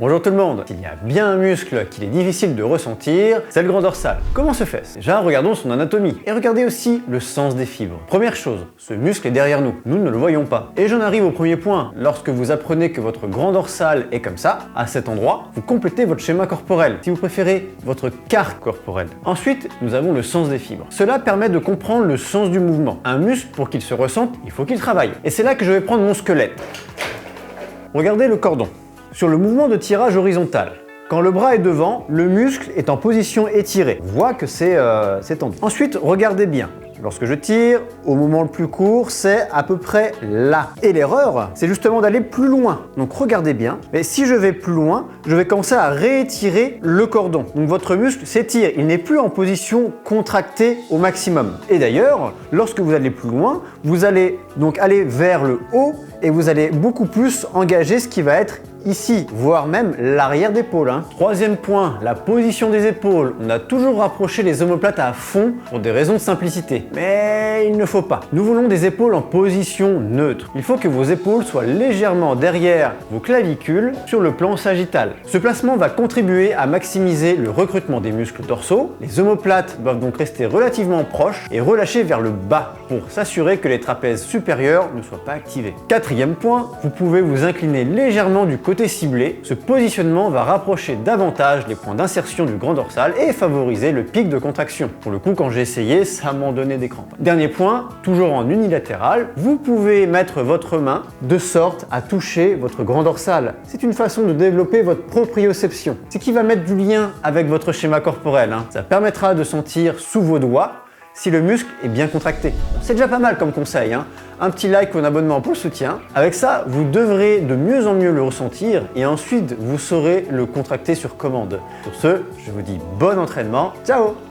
Bonjour tout le monde. S'il y a bien un muscle qu'il est difficile de ressentir, c'est le grand dorsal. Comment se fait-ce? Déjà, regardons son anatomie et regardez aussi le sens des fibres. Première chose, ce muscle est derrière nous. Nous ne le voyons pas. Et j'en arrive au premier point. Lorsque vous apprenez que votre grand dorsal est comme ça, à cet endroit, vous complétez votre schéma corporel. Si vous préférez, votre carte corporelle. Ensuite, nous avons le sens des fibres. Cela permet de comprendre le sens du mouvement. Un muscle, pour qu'il se ressente, il faut qu'il travaille. Et c'est là que je vais prendre mon squelette. Regardez le cordon. Sur le mouvement de tirage horizontal, quand le bras est devant, le muscle est en position étirée. On voit que c'est tendu. Ensuite, regardez bien. Lorsque je tire, au moment le plus court, c'est à peu près là. Et l'erreur, c'est justement d'aller plus loin. Donc regardez bien. Mais si je vais plus loin, je vais commencer à réétirer le cordon. Donc votre muscle s'étire. Il n'est plus en position contractée au maximum. Et d'ailleurs, lorsque vous allez plus loin, vous allez donc aller vers le haut et vous allez beaucoup plus engager ce qui va être ici, voire même l'arrière d'épaule. Troisième point, la position des épaules. On a toujours rapproché les omoplates à fond pour des raisons de simplicité. Mais il ne faut pas. Nous voulons des épaules en position neutre. Il faut que vos épaules soient légèrement derrière vos clavicules sur le plan sagittal. Ce placement va contribuer à maximiser le recrutement des muscles dorsaux. Les omoplates doivent donc rester relativement proches et relâchées vers le bas pour s'assurer que les trapèzes supérieurs ne soient pas activés. Quatrième point, vous pouvez vous incliner légèrement du côté ciblé. Ce positionnement va rapprocher davantage les points d'insertion du grand dorsal et favoriser le pic de contraction. Pour le coup, quand j'ai essayé, ça m'en donnait des crampes. Dernier point, toujours en unilatéral, vous pouvez mettre votre main de sorte à toucher votre grand dorsal. C'est une façon de développer votre proprioception. C'est qui va mettre du lien avec votre schéma corporel. Ça permettra de sentir sous vos doigts si le muscle est bien contracté. C'est déjà pas mal comme conseil. Un petit like ou un abonnement pour le soutien. Avec ça, vous devrez de mieux en mieux le ressentir et ensuite vous saurez le contracter sur commande. Sur ce, je vous dis bon entraînement. Ciao!